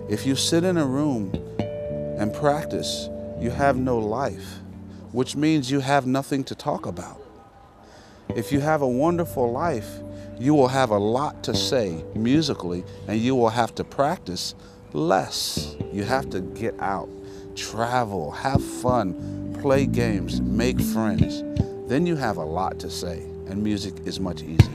If you sit in a room and practice, you have no life, which means you have nothing to talk about. If you have a wonderful life, you will have a lot to say musically, and you will have to practice less. You have to get out, travel, have fun, play games, make friends. Then you have a lot to say, and music is much easier.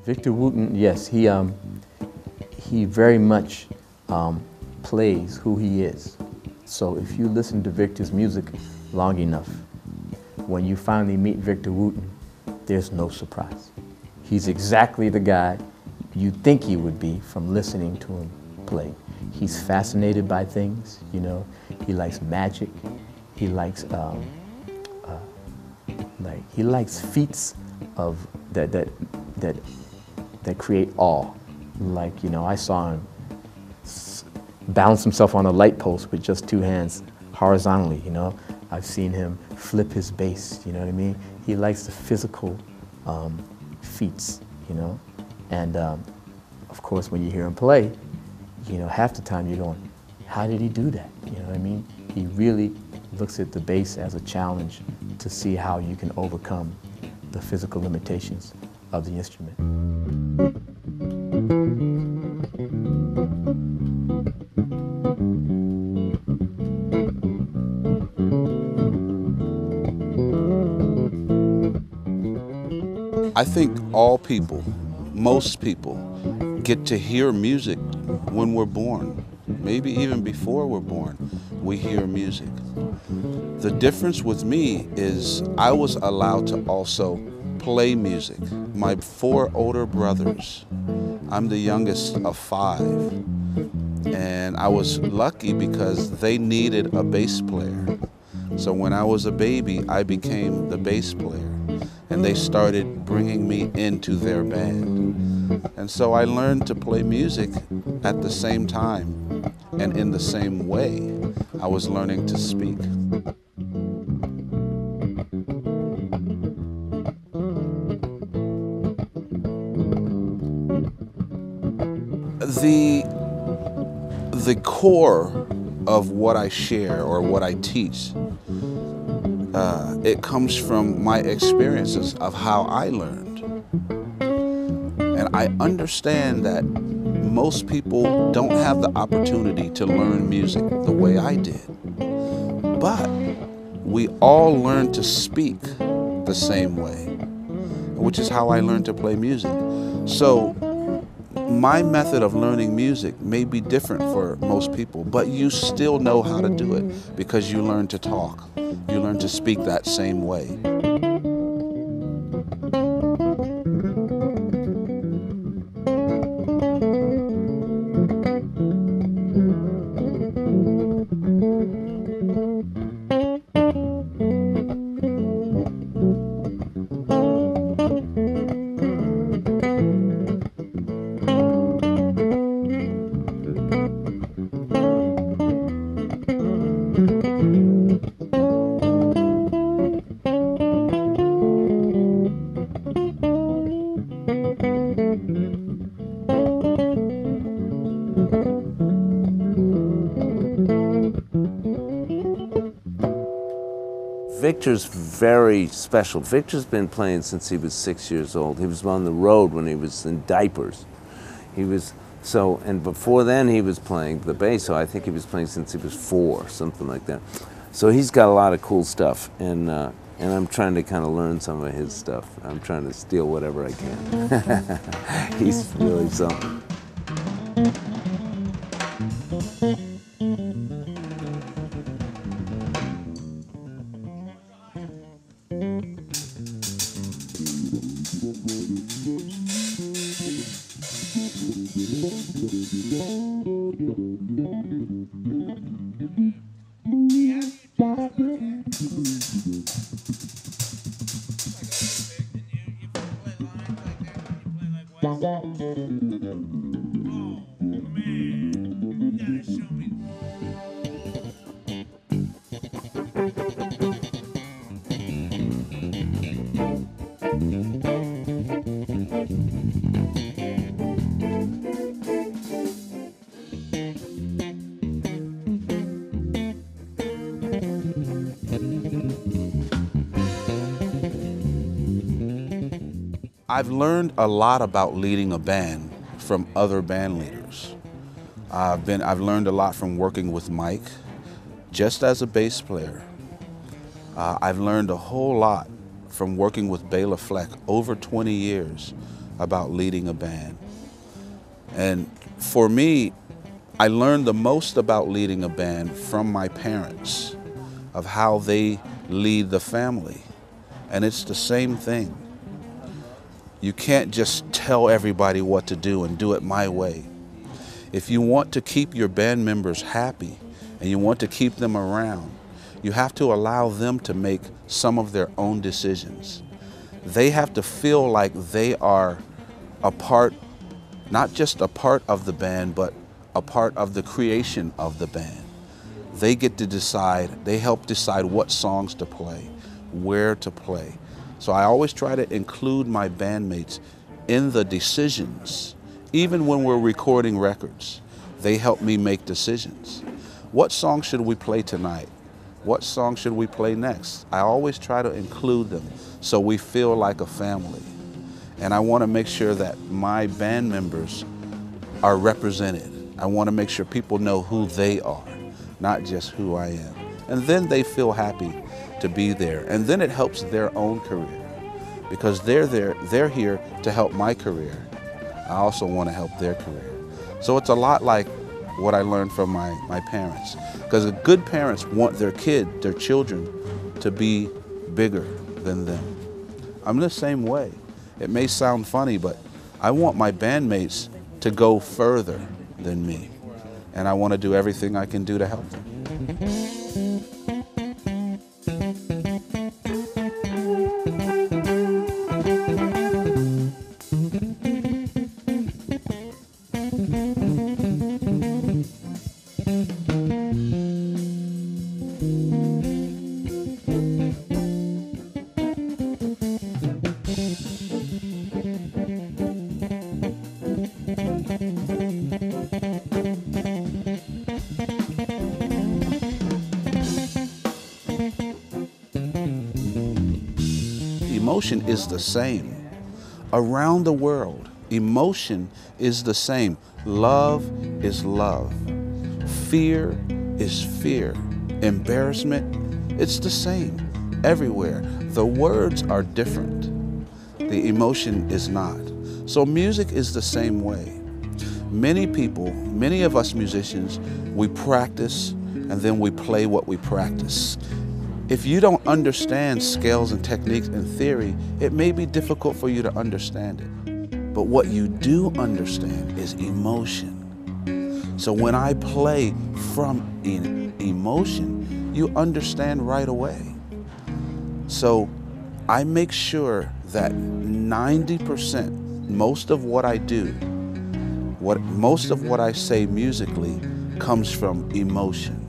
Victor Wooten, yes, he very much plays who he is. So if you listen to Victor's music long enough, when you finally meet Victor Wooten, there's no surprise. He's exactly the guy you think he would be from listening to him play. He's fascinated by things, you know. He likes magic. He likes feats of that create awe. Like, you know, I saw him balance himself on a light post with just two hands horizontally, you know. I've seen him flip his bass, you know what I mean? He likes the physical feats, you know. And of course, when you hear him play, you know, half the time you're going, how did he do that? You know what I mean? He really looks at the bass as a challenge to see how you can overcome the physical limitations of the instrument. I think all people, most people, get to hear music when we're born. Maybe even before we're born, we hear music. The difference with me is I was allowed to also play music. My 4 older brothers, I'm the youngest of 5, and I was lucky because they needed a bass player. So when I was a baby, I became the bass player, and they started bringing me into their band. And so I learned to play music at the same time, and in the same way, I was learning to speak. The core of what I share or what I teach, it comes from my experiences of how I learned. And I understand that most people don't have the opportunity to learn music the way I did. But we all learn to speak the same way, which is how I learned to play music. So my method of learning music may be different for most people, but you still know how to do it because you learn to talk. You learn to speak that same way. Victor's very special. Victor's been playing since he was 6 years old. He was on the road when he was in diapers. He was and before then he was playing the bass, so I think he was playing since he was 4, something like that. So he's got a lot of cool stuff, and I'm trying to kind of learn some of his stuff. I'm trying to steal whatever I can. He's really something. I've learned a lot about leading a band from other band leaders. I've learned a lot from working with Mike, just as a bass player. I've learned a whole lot from working with Bela Fleck over 20 years about leading a band. And for me, I learned the most about leading a band from my parents, of how they lead the family. And it's the same thing. You can't just tell everybody what to do and do it my way. If you want to keep your band members happy and you want to keep them around, you have to allow them to make some of their own decisions. They have to feel like they are a part, not just a part of the band, but a part of the creation of the band. They get to decide, they help decide what songs to play, where to play. So I always try to include my bandmates in the decisions. Even when we're recording records, they help me make decisions. What song should we play tonight? What song should we play next? I always try to include them so we feel like a family. And I want to make sure that my band members are represented. I want to make sure people know who they are, not just who I am. And then they feel happy to be there. And then it helps their own career, because they're here to help my career. I also want to help their career. So it's a lot like what I learned from my parents, because good parents want their children to be bigger than them. I'm the same way. It may sound funny, but I want my bandmates to go further than me, and I want to do everything I can do to help them. Emotion is the same. Around the world, emotion is the same. Love is love. Fear is fear. Embarrassment, it's the same everywhere. The words are different. The emotion is not. So music is the same way. Many people, many of us musicians, we practice and then we play what we practice. If you don't understand scales and techniques and theory, it may be difficult for you to understand it. But what you do understand is emotion. So when I play from emotion, you understand right away. So I make sure that 90%, most of what I do, most of what I say musically comes from emotion.